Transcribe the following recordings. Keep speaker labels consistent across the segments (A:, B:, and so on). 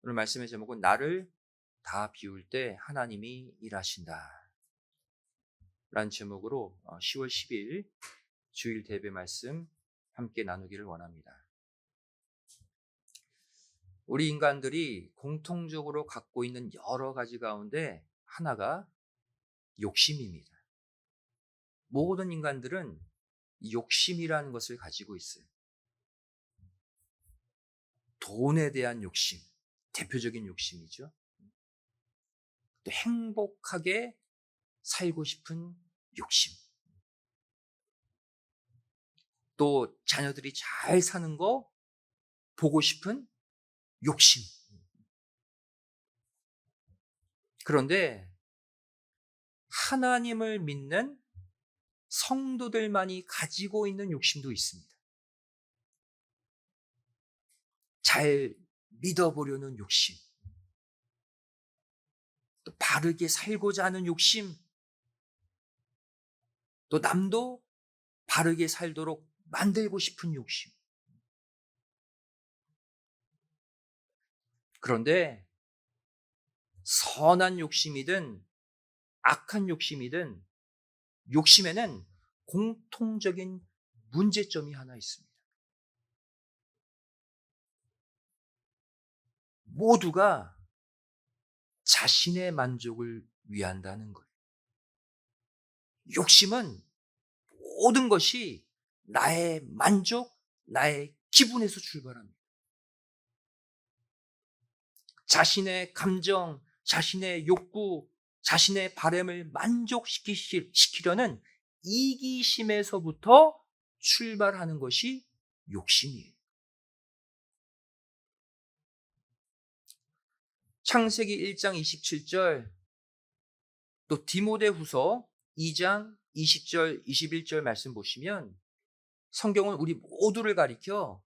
A: 오늘 말씀의 제목은 나를 다 비울 때 하나님이 일하신다 라는 제목으로 10월 10일 주일 대배 말씀 함께 나누기를 원합니다. 우리 인간들이 공통적으로 갖고 있는 여러 가지 가운데 하나가 욕심입니다. 모든 인간들은 욕심이라는 것을 가지고 있어요. 돈에 대한 욕심, 대표적인 욕심이죠. 또 행복하게 살고 싶은 욕심. 또 자녀들이 잘 사는 거 보고 싶은 욕심. 그런데 하나님을 믿는 성도들만이 가지고 있는 욕심도 있습니다. 잘 믿어보려는 욕심. 또 바르게 살고자 하는 욕심. 또 남도 바르게 살도록 만들고 싶은 욕심. 그런데 선한 욕심이든 악한 욕심이든 욕심에는 공통적인 문제점이 하나 있습니다. 모두가 자신의 만족을 위한다는 거예요. 욕심은 모든 것이 나의 만족, 나의 기분에서 출발합니다. 자신의 감정, 자신의 욕구, 자신의 바람을 만족시키려는 이기심에서부터 출발하는 것이 욕심이에요. 창세기 1장 27절, 또 디모데후서 2장 20절, 21절 말씀 보시면 성경은 우리 모두를 가리켜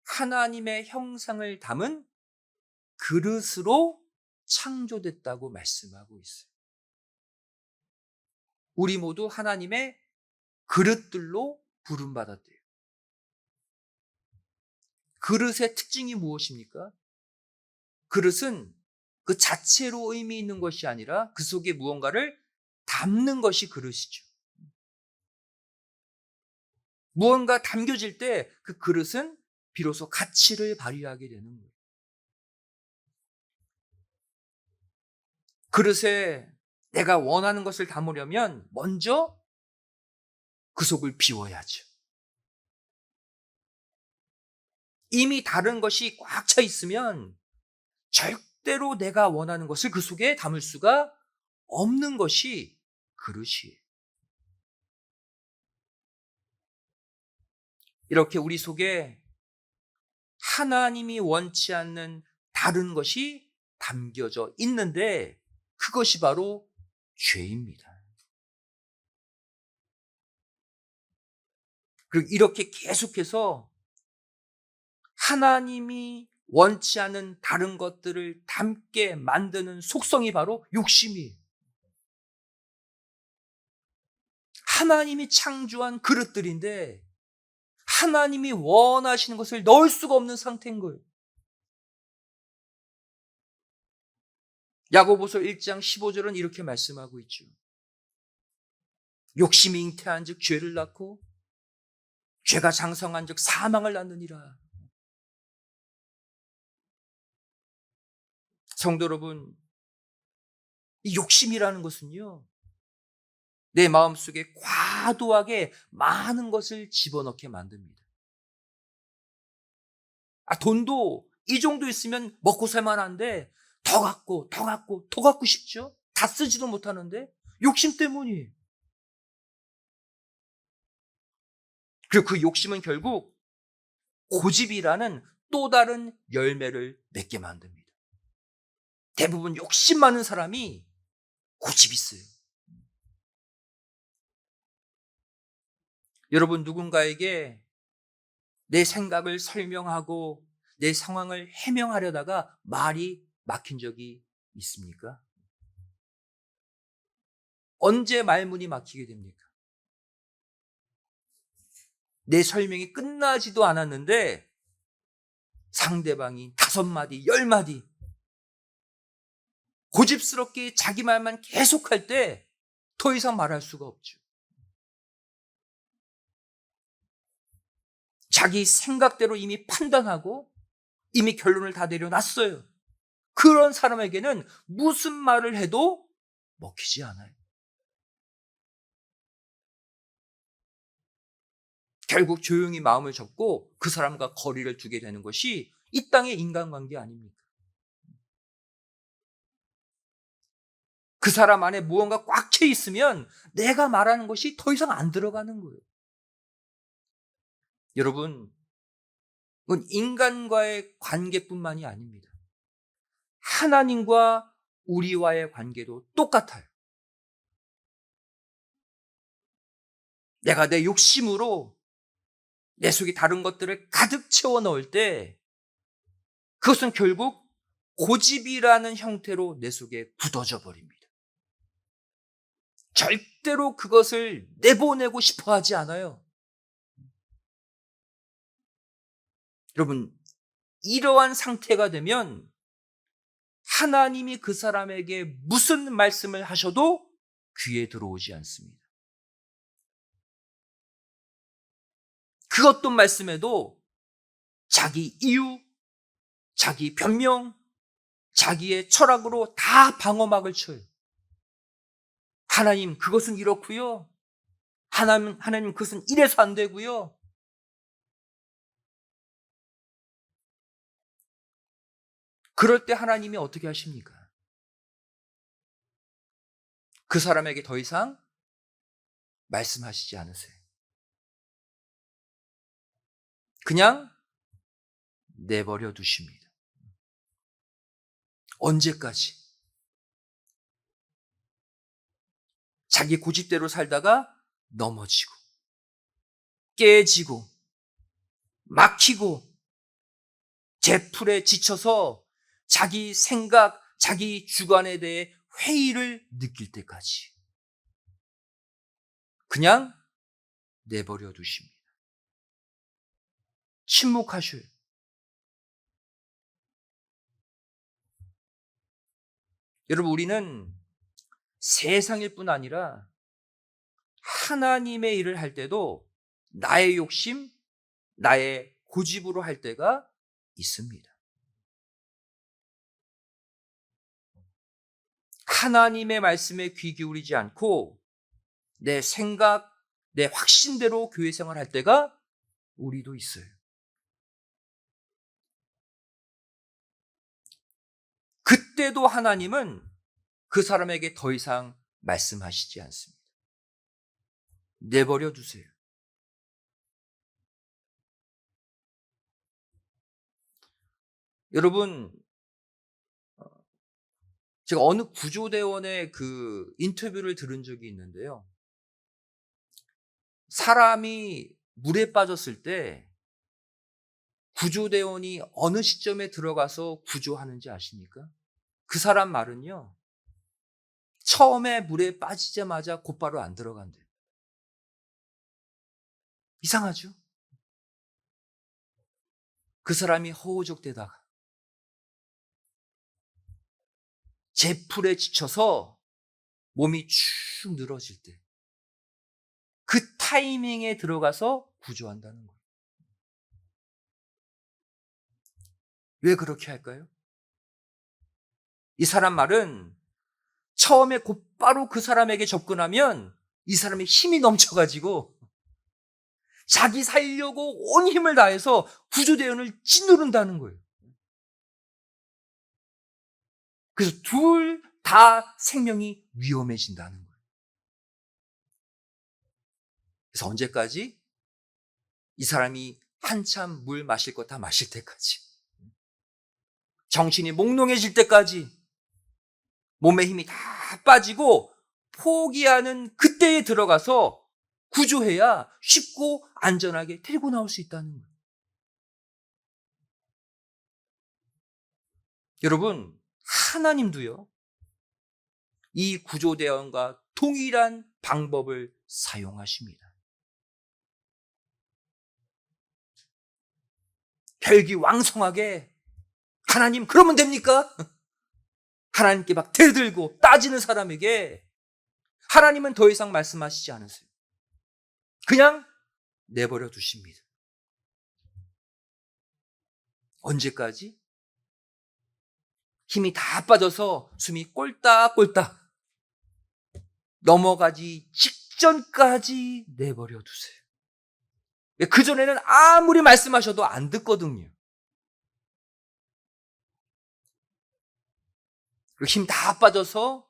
A: 하나님의 형상을 담은 그릇으로 창조됐다고 말씀하고 있어요. 우리 모두 하나님의 그릇들로 부름받았대요. 그릇의 특징이 무엇입니까? 그릇은 그 자체로 의미 있는 것이 아니라 그 속에 무언가를 담는 것이 그릇이죠. 무언가 담겨질 때 그 그릇은 비로소 가치를 발휘하게 되는 거예요. 그릇에 내가 원하는 것을 담으려면 먼저 그 속을 비워야죠. 이미 다른 것이 꽉 차 있으면 절대로 내가 원하는 것을 그 속에 담을 수가 없는 것이 그릇이에요. 이렇게 우리 속에 하나님이 원치 않는 다른 것이 담겨져 있는데 그것이 바로 죄입니다. 그리고 이렇게 계속해서 하나님이 원치 않은 다른 것들을 담게 만드는 속성이 바로 욕심이에요. 하나님이 창조한 그릇들인데 하나님이 원하시는 것을 넣을 수가 없는 상태인 거예요. 야고보서 1장 15절은 이렇게 말씀하고 있죠. 욕심이 잉태한 즉 죄를 낳고 죄가 장성한 즉 사망을 낳느니라. 성도 여러분, 이 욕심이라는 것은요, 내 마음속에 과도하게 많은 것을 집어넣게 만듭니다. 돈도 이 정도 있으면 먹고 살만한데 더 갖고 더 갖고 더 갖고 싶죠? 다 쓰지도 못하는데 욕심 때문이에요. 그리고 그 욕심은 결국 고집이라는 또 다른 열매를 맺게 만듭니다. 대부분 욕심 많은 사람이 고집이 있어요. 여러분, 누군가에게 내 생각을 설명하고 내 상황을 해명하려다가 말이 막힌 적이 있습니까? 언제 말문이 막히게 됩니까? 내 설명이 끝나지도 않았는데 상대방이 5마디, 10마디 고집스럽게 자기 말만 계속할 때 더 이상 말할 수가 없죠. 자기 생각대로 이미 판단하고 이미 결론을 다 내려놨어요. 그런 사람에게는 무슨 말을 해도 먹히지 않아요. 결국 조용히 마음을 접고 그 사람과 거리를 두게 되는 것이 이 땅의 인간관계 아닙니까? 그 사람 안에 무언가 꽉 차 있으면 내가 말하는 것이 더 이상 안 들어가는 거예요. 여러분, 그건 인간과의 관계뿐만이 아닙니다. 하나님과 우리와의 관계도 똑같아요. 내가 내 욕심으로 내 속에 다른 것들을 가득 채워 넣을 때 그것은 결국 고집이라는 형태로 내 속에 굳어져 버립니다. 절대로 그것을 내보내고 싶어 하지 않아요. 여러분, 이러한 상태가 되면 하나님이 그 사람에게 무슨 말씀을 하셔도 귀에 들어오지 않습니다. 그 어떤 말씀에도 자기 이유, 자기 변명, 자기의 철학으로 다 방어막을 쳐요. 하나님, 그것은 이렇고요. 하나님, 그것은 이래서 안 되고요. 그럴 때 하나님이 어떻게 하십니까? 그 사람에게 더 이상 말씀하시지 않으세요. 그냥 내버려 두십니다. 언제까지? 자기 고집대로 살다가 넘어지고, 깨지고, 막히고, 제풀에 지쳐서 자기 생각, 자기 주관에 대해 회의를 느낄 때까지 그냥 내버려 두십니다. 침묵하셔요. 여러분, 우리는 세상일 뿐 아니라 하나님의 일을 할 때도 나의 욕심, 나의 고집으로 할 때가 있습니다. 하나님의 말씀에 귀 기울이지 않고 내 생각, 내 확신대로 교회 생활할 때가 우리도 있어요. 그때도 하나님은 그 사람에게 더 이상 말씀하시지 않습니다. 내버려 두세요. 여러분, 제가 어느 구조대원의 그 인터뷰를 들은 적이 있는데요. 사람이 물에 빠졌을 때 구조대원이 어느 시점에 들어가서 구조하는지 아십니까? 그 사람 말은요, 처음에 물에 빠지자마자 곧바로 안 들어간대요. 이상하죠? 그 사람이 허우적대다가 제풀에 지쳐서 몸이 축 늘어질 때 그 타이밍에 들어가서 구조한다는 거예요. 왜 그렇게 할까요? 이 사람 말은 처음에 곧바로 그 사람에게 접근하면 이 사람의 힘이 넘쳐가지고 자기 살려고 온 힘을 다해서 구조대원을 짓누른다는 거예요. 그래서 둘 다 생명이 위험해진다는 거예요. 그래서 언제까지? 이 사람이 한참 물 마실 거 다 마실 때까지, 정신이 몽롱해질 때까지, 몸에 힘이 다 빠지고 포기하는 그때에 들어가서 구조해야 쉽고 안전하게 데리고 나올 수 있다는 거예요. 여러분, 하나님도요, 이 구조대원과 동일한 방법을 사용하십니다. 혈기왕성하게 하나님 그러면 됩니까? 하나님께 막 대들고 따지는 사람에게 하나님은 더 이상 말씀하시지 않으세요. 그냥 내버려 두십니다. 언제까지? 힘이 다 빠져서 숨이 꼴딱꼴딱 넘어가지 직전까지 내버려 두세요. 그전에는 아무리 말씀하셔도 안 듣거든요. 힘 다 빠져서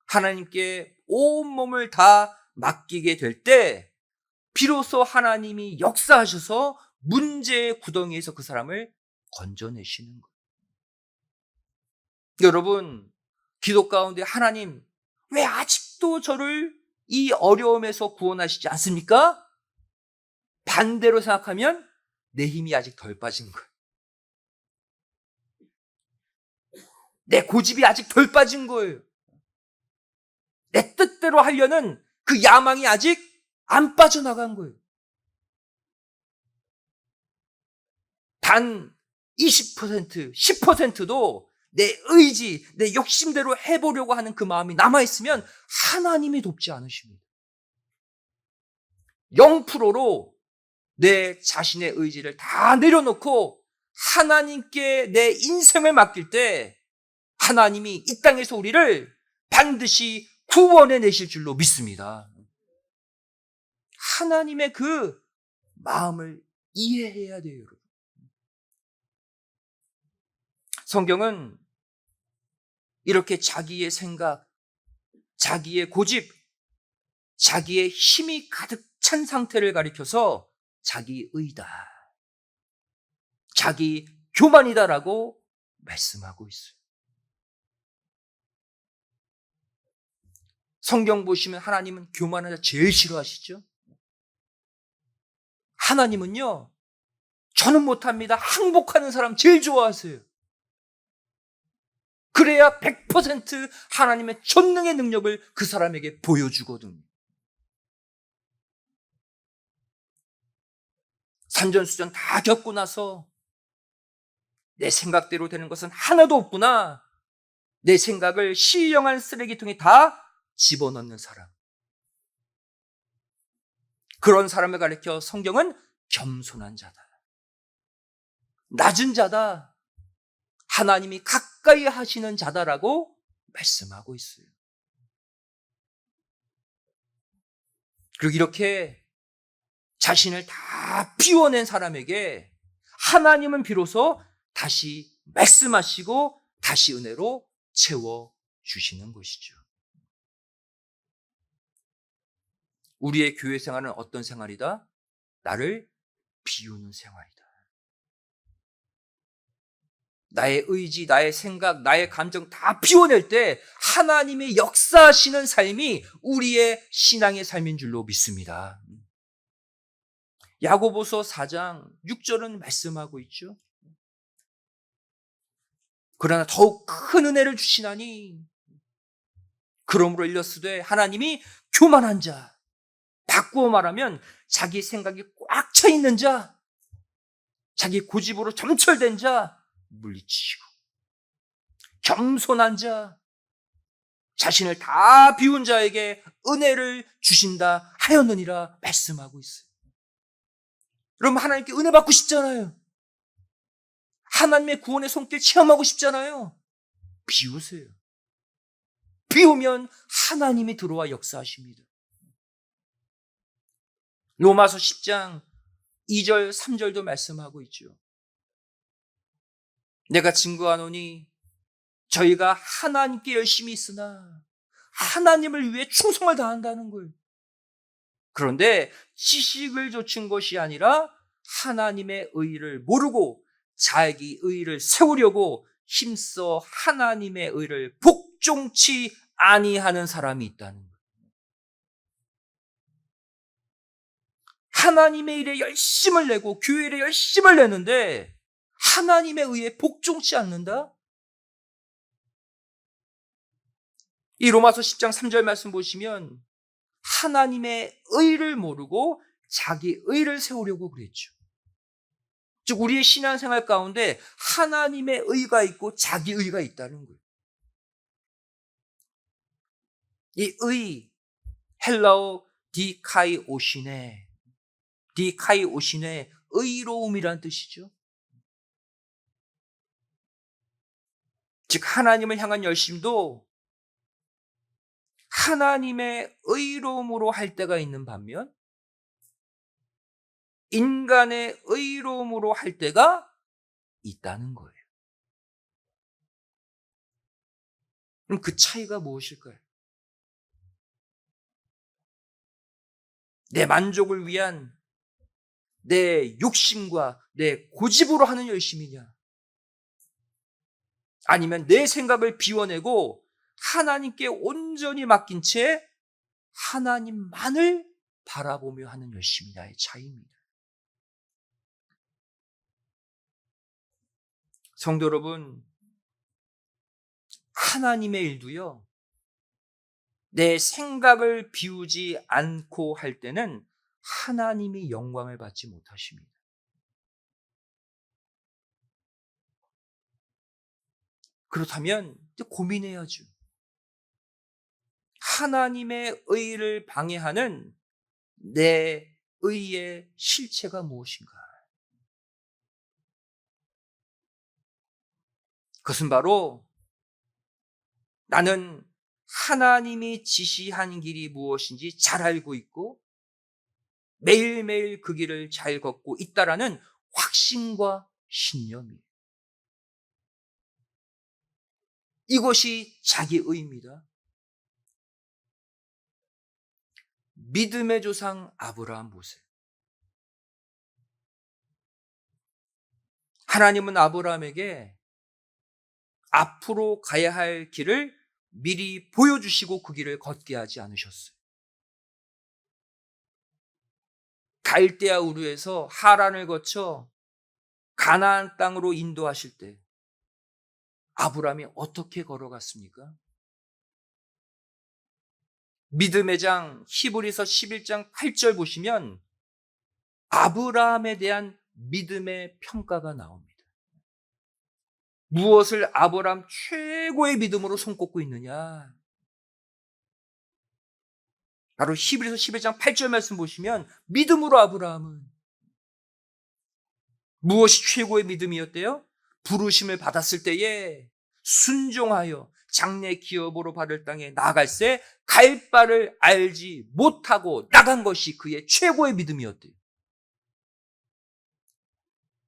A: 하나님께 온몸을 다 맡기게 될 때 비로소 하나님이 역사하셔서 문제의 구덩이에서 그 사람을 건져내시는 거예요. 여러분, 기도 가운데 하나님 왜 아직도 저를 이 어려움에서 구원하시지 않습니까? 반대로 생각하면 내 힘이 아직 덜 빠진 거예요. 내 고집이 아직 덜 빠진 거예요. 내 뜻대로 하려는 그 야망이 아직 안 빠져나간 거예요. 단 20%, 10%도 내 의지, 내 욕심대로 해보려고 하는 그 마음이 남아있으면 하나님이 돕지 않으십니다. 0%로 내 자신의 의지를 다 내려놓고 하나님께 내 인생을 맡길 때 하나님이 이 땅에서 우리를 반드시 구원해 내실 줄로 믿습니다. 하나님의 그 마음을 이해해야 돼요, 여러분. 성경은 이렇게 자기의 생각, 자기의 고집, 자기의 힘이 가득 찬 상태를 가리켜서 자기의다, 자기 교만이다라고 말씀하고 있어요. 성경 보시면 하나님은 교만을 제일 싫어하시죠? 하나님은요, 저는 못합니다, 항복하는 사람 제일 좋아하세요. 그래야 100% 하나님의 전능의 능력을 그 사람에게 보여주거든요. 산전수전 다 겪고 나서 내 생각대로 되는 것은 하나도 없구나, 내 생각을 신령한 쓰레기통에 다 집어넣는 사람, 그런 사람을 가리켜 성경은 겸손한 자다, 낮은 자다, 하나님이 가까이 하시는 자다라고 말씀하고 있어요. 그리고 이렇게 자신을 다 비워낸 사람에게 하나님은 비로소 다시 말씀하시고 다시 은혜로 채워주시는 것이죠. 우리의 교회 생활은 어떤 생활이다? 나를 비우는 생활이다. 나의 의지, 나의 생각, 나의 감정 다 비워낼 때 하나님의 역사하시는 삶이 우리의 신앙의 삶인 줄로 믿습니다. 야고보서 4장 6절은 말씀하고 있죠. 그러나 더욱 큰 은혜를 주시나니 그러므로 일렀으되 하나님이 교만한 자, 바꾸어 말하면 자기 생각이 꽉 차 있는 자, 자기 고집으로 점철된 자 물리치시고 겸손한 자, 자신을 다 비운 자에게 은혜를 주신다 하였느니라 말씀하고 있어요. 여러분, 하나님께 은혜 받고 싶잖아요. 하나님의 구원의 손길 체험하고 싶잖아요. 비우세요. 비우면 하나님이 들어와 역사하십니다. 로마서 10장 2절 3절도 말씀하고 있죠. 내가 증거하노니 저희가 하나님께 열심히 있으나 하나님을 위해 충성을 다한다는 거예요. 그런데 지식을 좇은 것이 아니라 하나님의 의를 모르고 자기 의를 세우려고 힘써 하나님의 의를 복종치 아니하는 사람이 있다는 거예요. 하나님의 일에 열심을 내고 교회 일에 열심을 내는데 하나님의 의에 복종치 않는다? 이 로마서 10장 3절 말씀 보시면 하나님의 의를 모르고 자기 의를 세우려고 그랬죠. 즉 우리의 신앙생활 가운데 하나님의 의가 있고 자기 의가 있다는 거예요. 이 의, 헬라어 디카이오시네, 디카이오시네, 의로움이란 뜻이죠. 즉 하나님을 향한 열심도 하나님의 의로움으로 할 때가 있는 반면 인간의 의로움으로 할 때가 있다는 거예요. 그럼 그 차이가 무엇일까요? 내 만족을 위한 내 욕심과 내 고집으로 하는 열심이냐? 아니면 내 생각을 비워내고 하나님께 온전히 맡긴 채 하나님만을 바라보며 하는 열심이냐의 차이입니다. 성도 여러분, 하나님의 일도요, 내 생각을 비우지 않고 할 때는 하나님이 영광을 받지 못하십니다. 그렇다면 고민해야죠. 하나님의 의를 방해하는 내 의의 실체가 무엇인가? 그것은 바로 나는 하나님이 지시한 길이 무엇인지 잘 알고 있고 매일매일 그 길을 잘 걷고 있다라는 확신과 신념이에요. 이것이 자기 의입니다. 믿음의 조상 아브라함 보세요. 하나님은 아브라함에게 앞으로 가야 할 길을 미리 보여주시고 그 길을 걷게 하지 않으셨어요. 갈대아 우르에서 하란을 거쳐 가나안 땅으로 인도하실 때 아브라함이 어떻게 걸어갔습니까? 믿음의 장 히브리서 11장 8절 보시면 아브라함에 대한 믿음의 평가가 나옵니다. 무엇을 아브라함 최고의 믿음으로 손꼽고 있느냐? 바로 히브리서 11장 8절 말씀 보시면 믿음으로 아브라함은 무엇이 최고의 믿음이었대요? 부르심을 받았을 때에 순종하여 장래 기업으로 받을 땅에 나아갈새 갈 바를 알지 못하고 나간 것이 그의 최고의 믿음이었대요.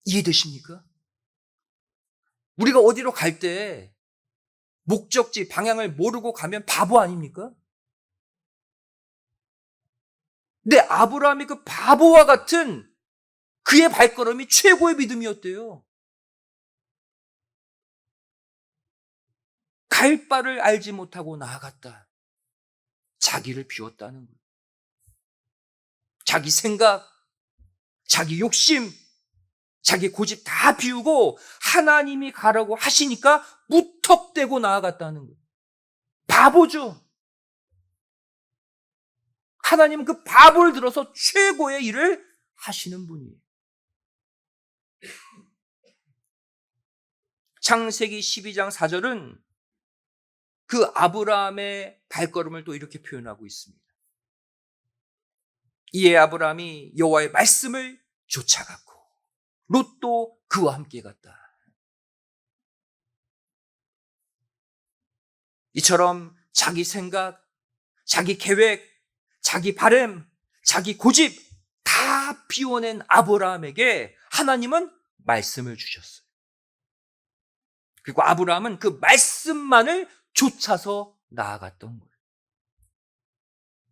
A: 이해되십니까? 우리가 어디로 갈 때 목적지, 방향을 모르고 가면 바보 아닙니까? 근데 아브라함이 그 바보와 같은 그의 발걸음이 최고의 믿음이었대요. 갈 바를 알지 못하고 나아갔다. 자기를 비웠다는 거예요. 자기 생각, 자기 욕심, 자기 고집 다 비우고 하나님이 가라고 하시니까 무턱대고 나아갔다는 거예요. 바보죠. 하나님은 그 바보를 들어서 최고의 일을 하시는 분이에요. 창세기 12장 4절은 그 아브라함의 발걸음을 또 이렇게 표현하고 있습니다. 이에 아브라함이 여호와의 말씀을 쫓아갔고 롯도 그와 함께 갔다. 이처럼 자기 생각, 자기 계획, 자기 바람, 자기 고집 다 비워낸 아브라함에게 하나님은 말씀을 주셨어요. 그리고 아브라함은 그 말씀만을 쫓아서 나아갔던 거예요.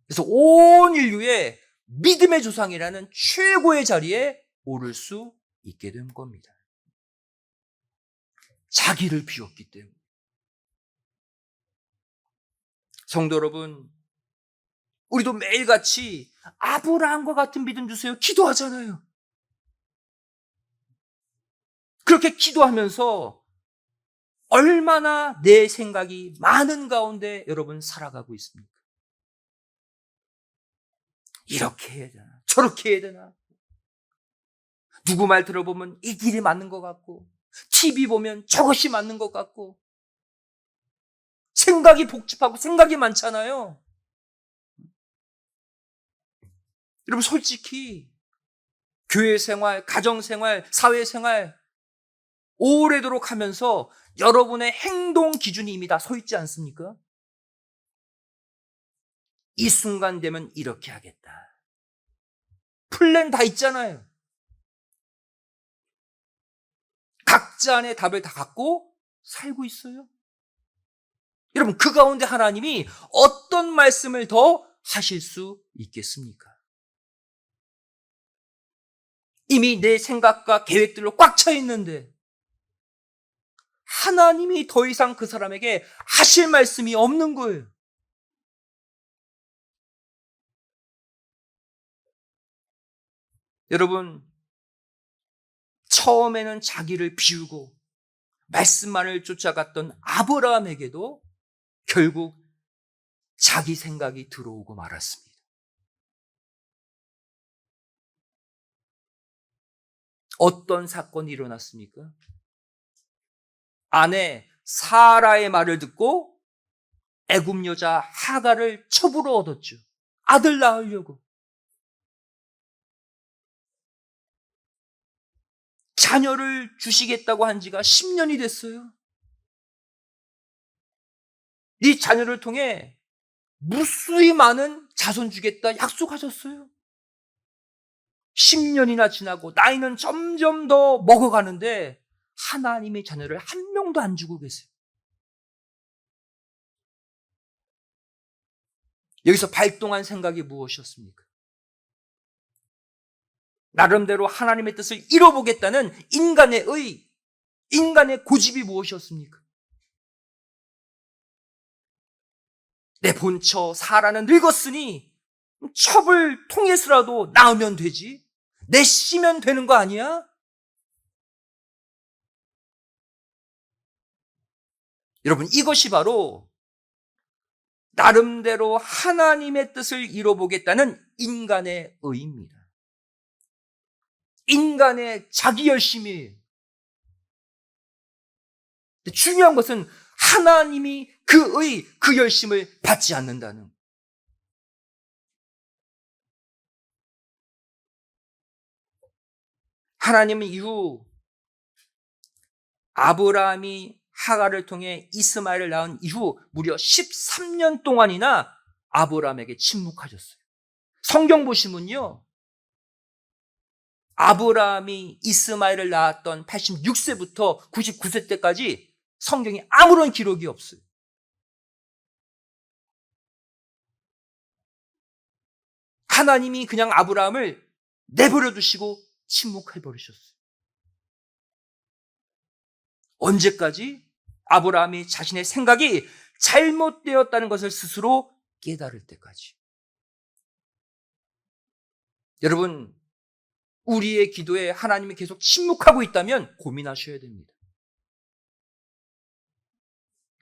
A: 그래서 온 인류의 믿음의 조상이라는 최고의 자리에 오를 수 있게 된 겁니다. 자기를 비웠기 때문에. 성도 여러분, 우리도 매일같이 아브라함과 같은 믿음 주세요 기도하잖아요. 그렇게 기도하면서 얼마나 내 생각이 많은 가운데 여러분 살아가고 있습니까? 이렇게 해야 되나? 저렇게 해야 되나? 누구 말 들어보면 이 길이 맞는 것 같고, TV 보면 저것이 맞는 것 같고, 생각이 복잡하고 생각이 많잖아요. 여러분, 솔직히 교회 생활, 가정 생활, 사회 생활 오래도록 하면서 여러분의 행동 기준이 이미 다 서 있지 않습니까? 이 순간 되면 이렇게 하겠다. 플랜 다 있잖아요. 각자의 답을 다 갖고 살고 있어요. 여러분, 그 가운데 하나님이 어떤 말씀을 더 하실 수 있겠습니까? 이미 내 생각과 계획들로 꽉 차 있는데 하나님이 더 이상 그 사람에게 하실 말씀이 없는 거예요. 여러분, 처음에는 자기를 비우고 말씀만을 쫓아갔던 아브라함에게도 결국 자기 생각이 들어오고 말았습니다. 어떤 사건이 일어났습니까? 아내 사라의 말을 듣고 애굽 여자 하갈을 첩으로 얻었죠. 아들 낳으려고. 자녀를 주시겠다고 한 지가 10년이 됐어요. 이 자녀를 통해 무수히 많은 자손 주겠다 약속하셨어요. 10년이나 지나고 나이는 점점 더 먹어가는데 하나님의 자녀를 한 명도 안 주고 계세요. 여기서 발동한 생각이 무엇이었습니까? 나름대로 하나님의 뜻을 이뤄보겠다는 인간의 고집이 무엇이었습니까? 내 본처 사라는 늙었으니 첩을 통해서라도 낳으면 되지. 내쉬면 되는 거 아니야? 여러분, 이것이 바로 나름대로 하나님의 뜻을 이뤄보겠다는 인간의 의입니다. 인간의 자기 열심이에요. 중요한 것은 하나님이 그 열심을 받지 않는다는. 하나님은 이후 아브라함이 하갈을 통해 이스마엘을 낳은 이후 무려 13년 동안이나 아브라함에게 침묵하셨어요. 성경 보시면요, 아브라함이 이스마엘을 낳았던 86세부터 99세 때까지 성경에 아무런 기록이 없어요. 하나님이 그냥 아브라함을 내버려 두시고 침묵해버리셨어요. 언제까지? 아브라함이 자신의 생각이 잘못되었다는 것을 스스로 깨달을 때까지. 여러분, 우리의 기도에 하나님이 계속 침묵하고 있다면 고민하셔야 됩니다.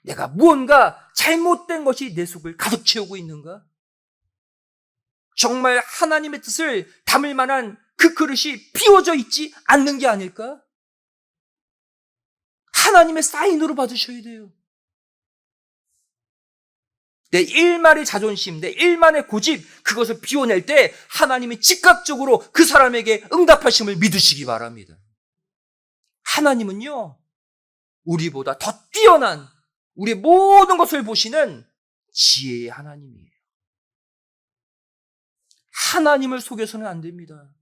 A: 내가 무언가 잘못된 것이 내 속을 가득 채우고 있는가? 정말 하나님의 뜻을 담을 만한 그 그릇이 비워져 있지 않는 게 아닐까? 하나님의 사인으로 받으셔야 돼요. 내 일말의 자존심, 내 일만의 고집, 그것을 비워낼 때 하나님이 즉각적으로 그 사람에게 응답하심을 믿으시기 바랍니다. 하나님은요, 우리보다 더 뛰어난 우리 모든 것을 보시는 지혜의 하나님이에요. 하나님을 속여서는 안 됩니다.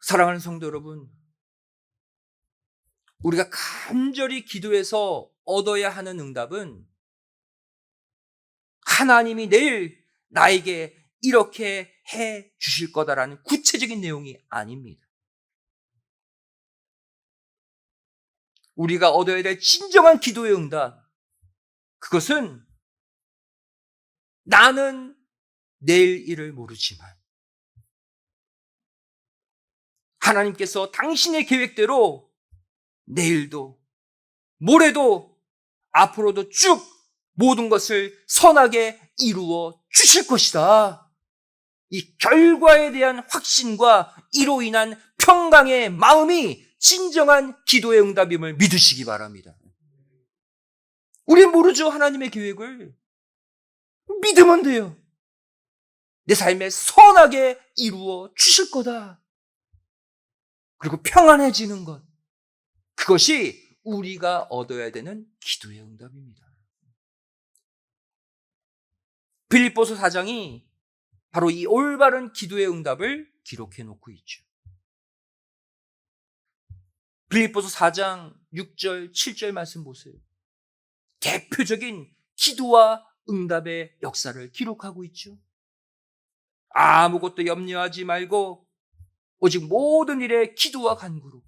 A: 사랑하는 성도 여러분, 우리가 간절히 기도해서 얻어야 하는 응답은 하나님이 내일 나에게 이렇게 해 주실 거다라는 구체적인 내용이 아닙니다. 우리가 얻어야 될 진정한 기도의 응답, 그것은 나는 내일 일을 모르지만 하나님께서 당신의 계획대로 내일도 모레도 앞으로도 쭉 모든 것을 선하게 이루어 주실 것이다. 이 결과에 대한 확신과 이로 인한 평강의 마음이 진정한 기도의 응답임을 믿으시기 바랍니다. 우린 모르죠, 하나님의 계획을. 믿으면 돼요. 내 삶에 선하게 이루어 주실 거다. 그리고 평안해지는 것. 그것이 우리가 얻어야 되는 기도의 응답입니다. 빌립보서 4장이 바로 이 올바른 기도의 응답을 기록해 놓고 있죠. 빌립보서 4장 6절, 7절 말씀 보세요. 대표적인 기도와 응답의 역사를 기록하고 있죠. 아무것도 염려하지 말고 오직 모든 일에 기도와 간구로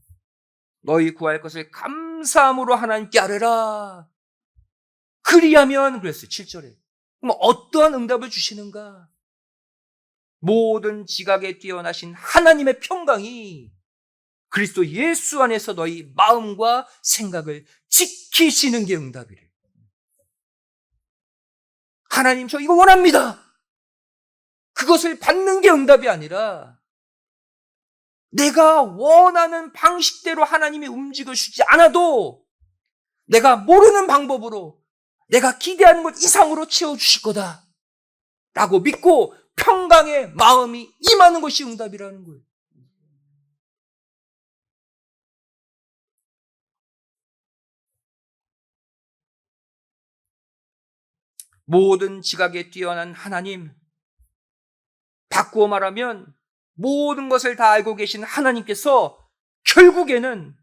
A: 너희 구할 것을 감사함으로 하나님께 아뢰라. 그리하면 그랬어요. 7절에. 그럼 어떠한 응답을 주시는가? 모든 지각에 뛰어나신 하나님의 평강이 그리스도 예수 안에서 너희 마음과 생각을 지키시는 게 응답이래요. 하나님, 저 이거 원합니다. 그것을 받는 게 응답이 아니라 내가 원하는 방식대로 하나님이 움직여주지 않아도 내가 모르는 방법으로 내가 기대하는 것 이상으로 채워주실 거다 라고 믿고 평강의 마음이 임하는 것이 응답이라는 거예요. 모든 지각에 뛰어난 하나님, 바꾸어 말하면 모든 것을 다 알고 계신 하나님께서 결국에는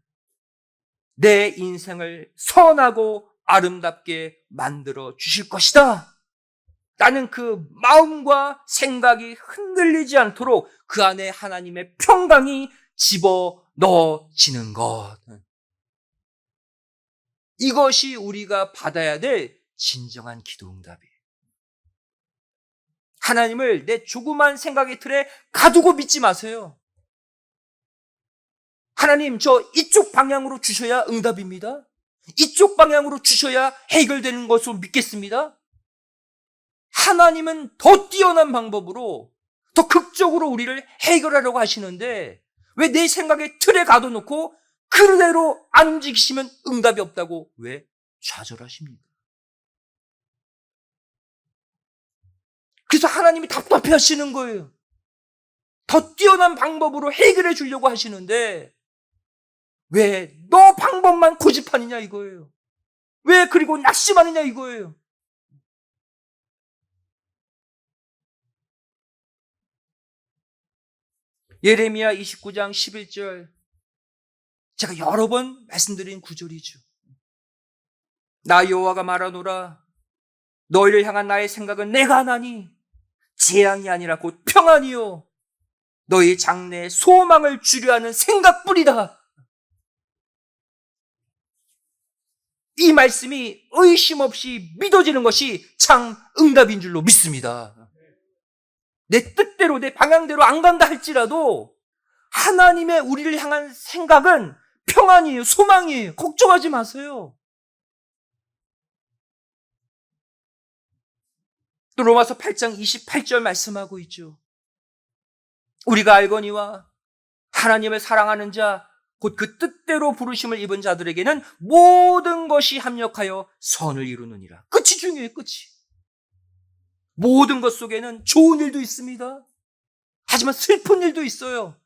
A: 내 인생을 선하고 아름답게 만들어 주실 것이다. 나는 그 마음과 생각이 흔들리지 않도록 그 안에 하나님의 평강이 집어넣어지는 것. 이것이 우리가 받아야 될 진정한 기도 응답이에요. 하나님을 내 조그만 생각의 틀에 가두고 믿지 마세요. 하나님, 저 이쪽 방향으로 주셔야 응답입니다. 이쪽 방향으로 주셔야 해결되는 것으로 믿겠습니다. 하나님은 더 뛰어난 방법으로 더 극적으로 우리를 해결하려고 하시는데 왜 내 생각의 틀에 가둬놓고 그대로 안 움직이시면 응답이 없다고 왜 좌절하십니까? 그래서 하나님이 답답해 하시는 거예요. 더 뛰어난 방법으로 해결해 주려고 하시는데 왜 너 방법만 고집하느냐 이거예요. 왜 그리고 낙심하느냐 이거예요. 예레미야 29장 11절, 제가 여러 번 말씀드린 구절이죠. 나 여호와가 말하노라, 너희를 향한 나의 생각은 내가 하나니 재앙이 아니라 곧 평안이요 너희 장래에 소망을 주려 하는 생각뿐이다. 이 말씀이 의심 없이 믿어지는 것이 참 응답인 줄로 믿습니다. 내 뜻대로 내 방향대로 안 간다 할지라도 하나님의 우리를 향한 생각은 평안이에요. 소망이에요. 걱정하지 마세요. 또 로마서 8장 28절 말씀하고 있죠. 우리가 알거니와 하나님을 사랑하는 자 곧 그 뜻대로 부르심을 입은 자들에게는 모든 것이 합력하여 선을 이루느니라. 끝이 중요해요. 끝이. 모든 것 속에는 좋은 일도 있습니다. 하지만 슬픈 일도 있어요.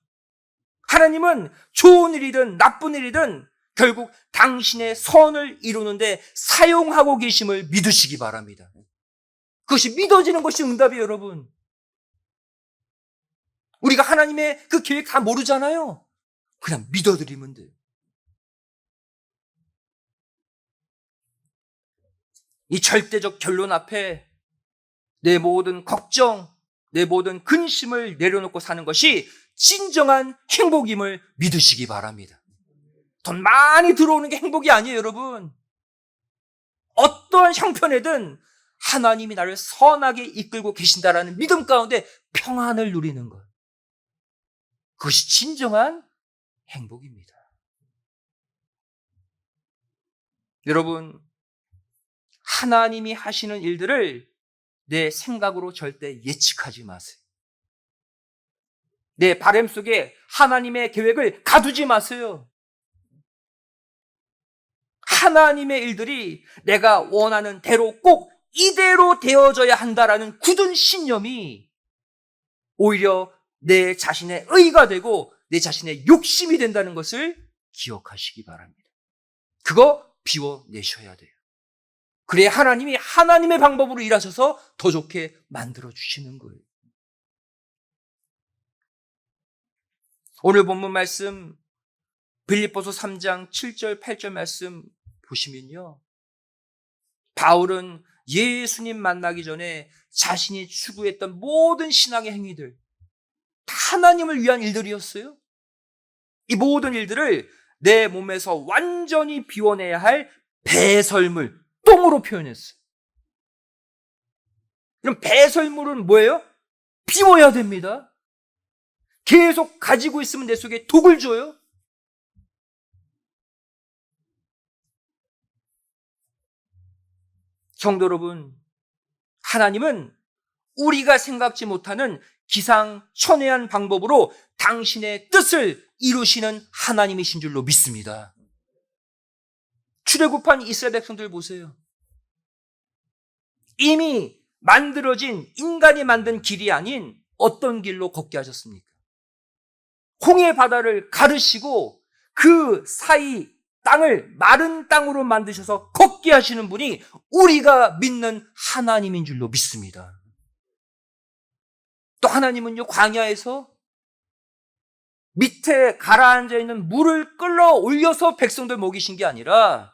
A: 하나님은 좋은 일이든 나쁜 일이든 결국 당신의 선을 이루는데 사용하고 계심을 믿으시기 바랍니다. 그것이 믿어지는 것이 응답이에요, 여러분. 우리가 하나님의 그 계획 다 모르잖아요. 그냥 믿어드리면 돼요. 이 절대적 결론 앞에 내 모든 걱정, 내 모든 근심을 내려놓고 사는 것이 진정한 행복임을 믿으시기 바랍니다. 돈 많이 들어오는 게 행복이 아니에요, 여러분. 어떠한 형편에든 하나님이 나를 선하게 이끌고 계신다라는 믿음 가운데 평안을 누리는 것. 그것이 진정한 행복입니다. 여러분, 하나님이 하시는 일들을 내 생각으로 절대 예측하지 마세요. 내 바람 속에 하나님의 계획을 가두지 마세요. 하나님의 일들이 내가 원하는 대로 꼭 이대로 되어져야 한다라는 굳은 신념이 오히려 내 자신의 의가 되고 내 자신의 욕심이 된다는 것을 기억하시기 바랍니다. 그거 비워내셔야 돼요. 그래야 하나님이 하나님의 방법으로 일하셔서 더 좋게 만들어주시는 거예요. 오늘 본문 말씀 빌립보서 3장 7절 8절 말씀 보시면요, 바울은 예수님 만나기 전에 자신이 추구했던 모든 신앙의 행위들 다 하나님을 위한 일들이었어요. 이 모든 일들을 내 몸에서 완전히 비워내야 할 배설물, 똥으로 표현했어요. 그럼 배설물은 뭐예요? 비워야 됩니다. 계속 가지고 있으면 내 속에 독을 줘요. 성도 여러분, 하나님은 우리가 생각지 못하는 기상천외한 방법으로 당신의 뜻을 이루시는 하나님이신 줄로 믿습니다. 출애굽한 이스라엘 백성들 보세요. 이미 만들어진 인간이 만든 길이 아닌 어떤 길로 걷게 하셨습니까? 홍해 바다를 가르시고 그 사이 땅을 마른 땅으로 만드셔서 걷게 하시는 분이 우리가 믿는 하나님인 줄로 믿습니다. 또 하나님은요, 광야에서 밑에 가라앉아 있는 물을 끌어올려서 백성들 먹이신 게 아니라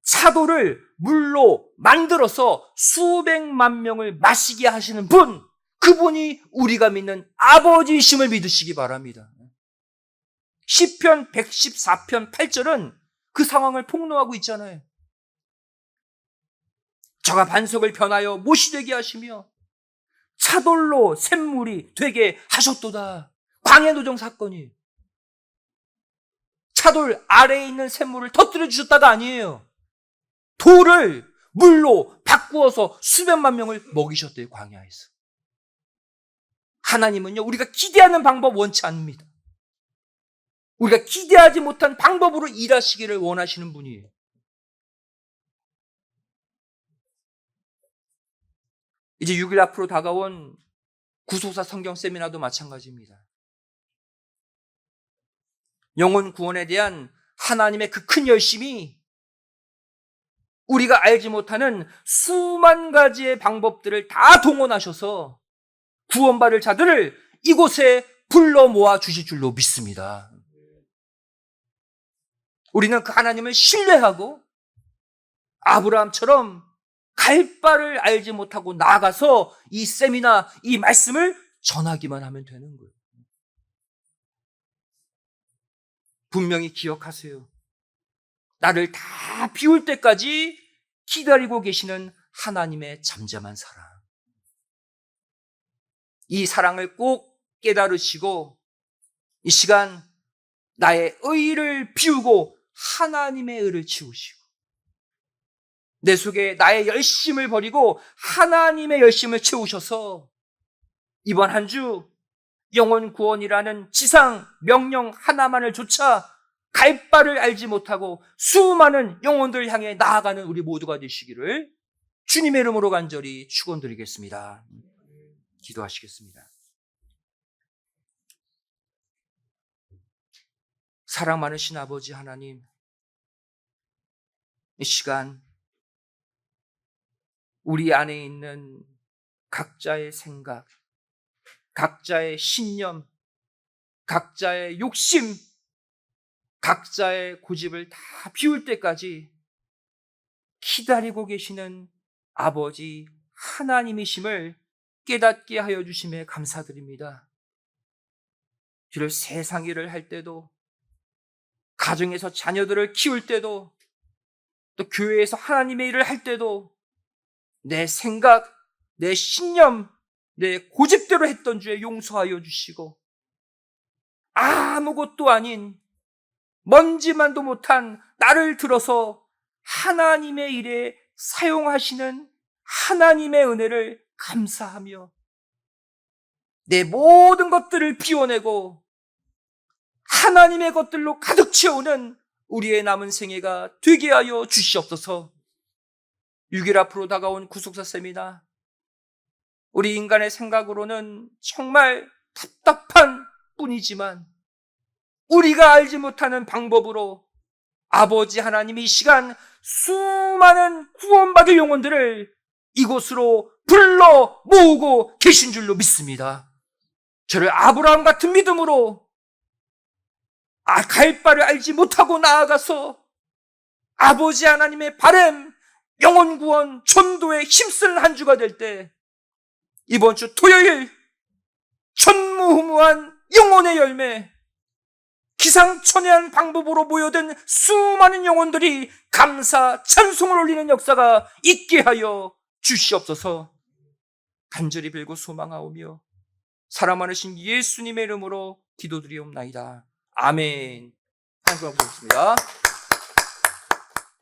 A: 차도를 물로 만들어서 수백만 명을 마시게 하시는 분, 그분이 우리가 믿는 아버지이심을 믿으시기 바랍니다. 시편 114편 8절은 그 상황을 폭로하고 있잖아요. 저가 반석을 변하여 못이 되게 하시며 차돌로 샘물이 되게 하셨도다. 광해노정 사건이 차돌 아래에 있는 샘물을 터뜨려 주셨다가 아니에요. 돌을 물로 바꾸어서 수백만 명을 먹이셨대요, 광야에서. 하나님은요, 우리가 기대하는 방법 원치 않습니다. 우리가 기대하지 못한 방법으로 일하시기를 원하시는 분이에요. 이제 6일 앞으로 다가온 구속사 성경 세미나도 마찬가지입니다. 영혼 구원에 대한 하나님의 그 큰 열심이 우리가 알지 못하는 수만 가지의 방법들을 다 동원하셔서 구원받을 자들을 이곳에 불러 모아 주실 줄로 믿습니다. 우리는 그 하나님을 신뢰하고 아브라함처럼 갈 바를 알지 못하고 나아가서 이 세미나, 이 말씀을 전하기만 하면 되는 거예요. 분명히 기억하세요. 나를 다 비울 때까지 기다리고 계시는 하나님의 잠잠한 사랑. 이 사랑을 꼭 깨달으시고 이 시간 나의 의를 비우고 하나님의 의를 치우시고 내 속에 나의 열심을 버리고 하나님의 열심을 채우셔서 이번 한 주 영혼 구원이라는 지상 명령 하나만을 조차 갈 바를 알지 못하고 수많은 영혼들 향해 나아가는 우리 모두가 되시기를 주님의 이름으로 간절히 축원드리겠습니다. 기도하시겠습니다. 사랑 많으신 아버지 하나님, 이 시간 우리 안에 있는 각자의 생각, 각자의 신념, 각자의 욕심, 각자의 고집을 다 비울 때까지 기다리고 계시는 아버지 하나님이심을 깨닫게 하여 주심에 감사드립니다. 주를 세상 일을 할 때도, 가정에서 자녀들을 키울 때도, 또 교회에서 하나님의 일을 할 때도 내 생각, 내 신념, 내 고집대로 했던 주에 용서하여 주시고 아무것도 아닌 먼지만도 못한 나를 들어서 하나님의 일에 사용하시는 하나님의 은혜를 감사하며 내 모든 것들을 비워내고 하나님의 것들로 가득 채우는 우리의 남은 생애가 되게 하여 주시옵소서. 6일 앞으로 다가온 구속사 세미나, 우리 인간의 생각으로는 정말 답답한 뿐이지만 우리가 알지 못하는 방법으로 아버지 하나님이 이 시간 수많은 구원받을 영혼들을 이곳으로 불러 모으고 계신 줄로 믿습니다. 저를 아브라함 같은 믿음으로 갈 바를 알지 못하고 나아가서 아버지 하나님의 바람, 영혼 구원, 전도에 힘쓰는 한 주가 될 때, 이번 주 토요일 전무후무한 영혼의 열매, 기상천외한 방법으로 모여든 수많은 영혼들이 감사, 찬송을 올리는 역사가 있게 하여 주시옵소서. 간절히 빌고 소망하오며 사랑 많으신 예수님의 이름으로 기도드리옵나이다. 아멘. 하나님 고맙습니다.